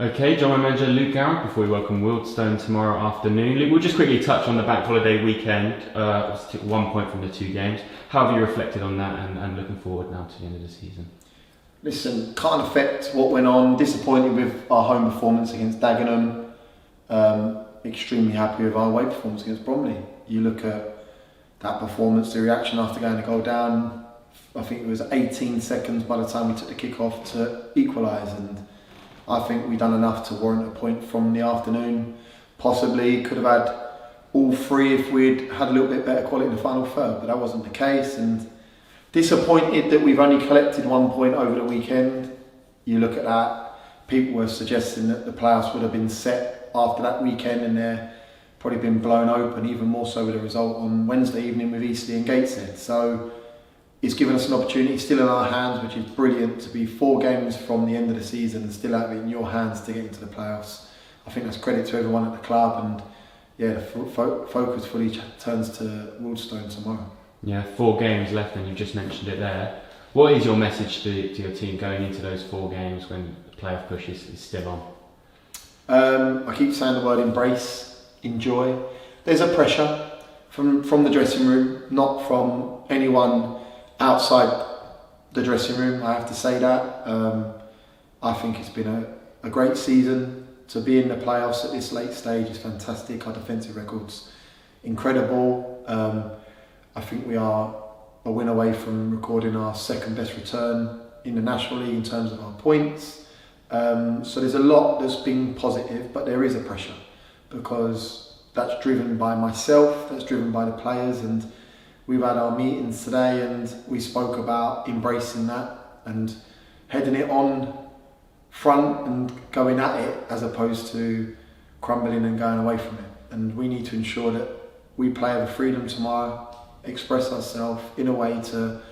Okay, John, my manager Luke Garrard before we welcome Wealdstone tomorrow afternoon. Luke, we'll just quickly touch on the bank holiday weekend. Obviously took 1 point from the 2 games. How have you reflected on that and looking forward now to the end of the season? Listen, can't affect what went on. Disappointed with our home performance against Dagenham. Extremely happy with our away performance against Bromley. You look at that performance, the reaction after going a goal down. I think it was 18 seconds by the time we took the kick off to equalise, and I think we've done enough to warrant a point from the afternoon. Possibly could have had all 3 if we'd had a little bit better quality in the final third, but that wasn't the case. And disappointed that we've only collected 1 point over the weekend. You look at that, people were suggesting that the playoffs would have been set after that weekend, and they're probably been blown open, even more so with the result on Wednesday evening with Eastleigh and Gateshead. So it's given us an opportunity still in our hands, which is brilliant, to be 4 games from the end of the season and still have it in your hands to get into the playoffs. I think that's credit to everyone at the club, and yeah, the focus fully turns to Wealdstone tomorrow. Yeah, 4 games left, and you just mentioned it there. What is your message to your team going into those 4 games when the playoff push is still on? I keep saying the word embrace, enjoy. There's a pressure from the dressing room, not from anyone outside the dressing room, I have to say that. I think it's been a great season. To be in the playoffs at this late stage is fantastic. Our defensive record's incredible. I think we are a win away from recording our 2nd best return in the National League in terms of our points. So there's a lot that's been positive, but there is a pressure because that's driven by myself, that's driven by the players, and we've had our meetings today and we spoke about embracing that and heading it on front and going at it as opposed to crumbling and going away from it. And we need to ensure that we play with freedom tomorrow, express ourselves in a way to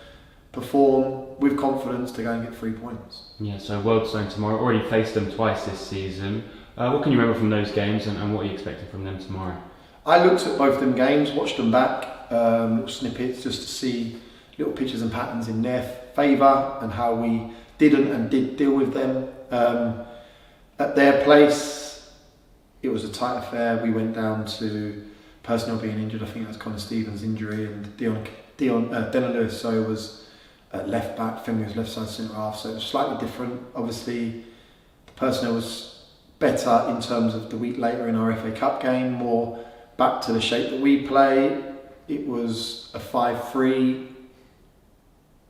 perform with confidence to go and get 3 points. Yeah, so Wealdstone tomorrow, already faced them twice this season. What can you remember from those games and what are you expecting from them tomorrow? I looked at both them games, watched them back, little snippets just to see little pictures and patterns in their favour and how we didn't and did deal with them. At their place, it was a tight affair. We went down to personnel being injured. I think that was Connor Stevens' injury, and Denner Lewis was at left back, Finley was left side centre half, so it was slightly different. Obviously, the personnel was better in terms of the week later in our FA Cup game, more back to the shape that we play. It was a 5-3.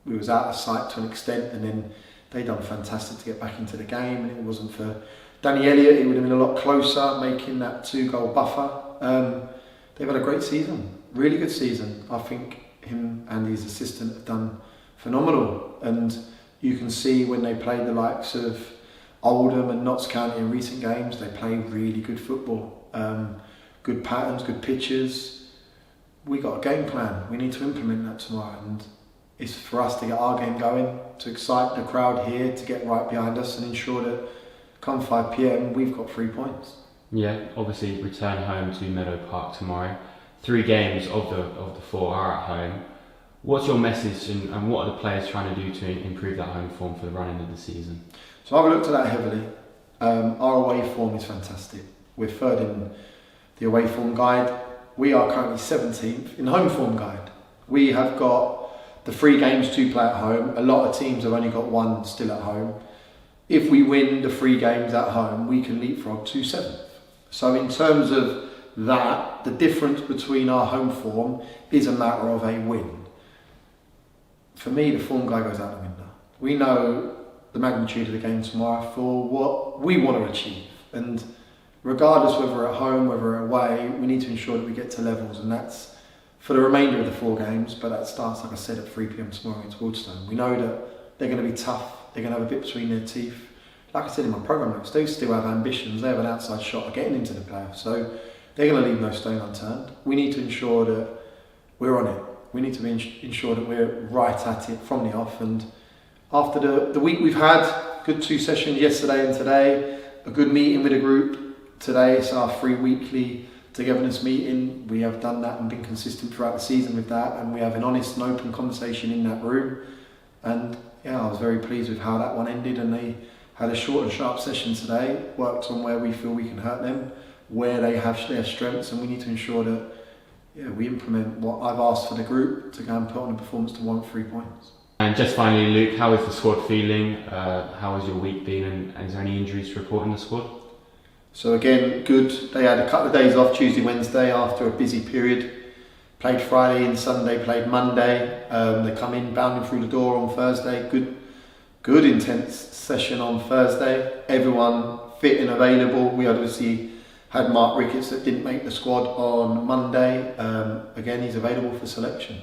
We was out of sight to an extent, and then they done fantastic to get back into the game. And it wasn't for Danny Elliott, it would have been a lot closer, making that 2-goal buffer. They've had a great season, really good season. I think him and his assistant have done phenomenal, and you can see when they play the likes of Oldham and Notts County in recent games, they play really good football. Good patterns, good pitches. We got a game plan. We need to implement that tomorrow, and it's for us to get our game going, to excite the crowd here, to get right behind us and ensure that come 5 p.m. we've got 3 points. Yeah, obviously return home to Meadow Park tomorrow. 3 games of the 4 are at home. What's your message and what are the players trying to do to improve that home form for the run into the season? So I've looked at that heavily. Our away form is fantastic. We're 3rd in the away form guide. We are currently 17th in home form guide. We have got the 3 games to play at home. A lot of teams have only got 1 still at home. If we win the 3 games at home, we can leapfrog to 7th. So in terms of that, the difference between our home form is a matter of a win. For me, the form guy goes out the window. We know the magnitude of the game tomorrow for what we want to achieve, and regardless whether we're at home, whether we're away, we need to ensure that we get to levels, and that's for the remainder of the 4 games, but that starts, like I said, at 3 p.m. tomorrow against Wealdstone. We know that they're going to be tough, they're going to have a bit between their teeth. Like I said in my programme notes, they still have ambitions, they have an outside shot of getting into the playoffs, so they're going to leave no stone unturned. We need to ensure that we're on it. We need to ensure that we're right at it from the off, and after the week we've had, good 2 sessions yesterday and today, a good meeting with the group. Today it's our 3 weekly togetherness meeting. We have done that and been consistent throughout the season with that, and we have an honest and open conversation in that room. And yeah, I was very pleased with how that one ended, and they had a short and sharp session today, worked on where we feel we can hurt them, where they have their strengths, and we need to ensure that we implement what I've asked for the group to go and put on a performance to warrant 3 points. And just finally, Luke, how is the squad feeling? How has your week been, and is there any injuries to report in the squad? So again, good. They had a couple of days off, Tuesday, Wednesday, after a busy period. Played Friday and Sunday, played Monday. They come in bounding through the door on Thursday. Good intense session on Thursday. Everyone fit and available. We obviously had Mark Ricketts that didn't make the squad on Monday. Again, he's available for selection.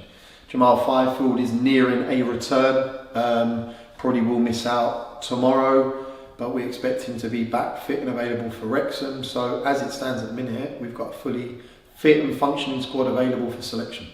Jamal Fifield is nearing a return. Probably will miss out tomorrow, but we expect him to be back fit and available for Wrexham. So as it stands at the minute, we've got a fully fit and functioning squad available for selection.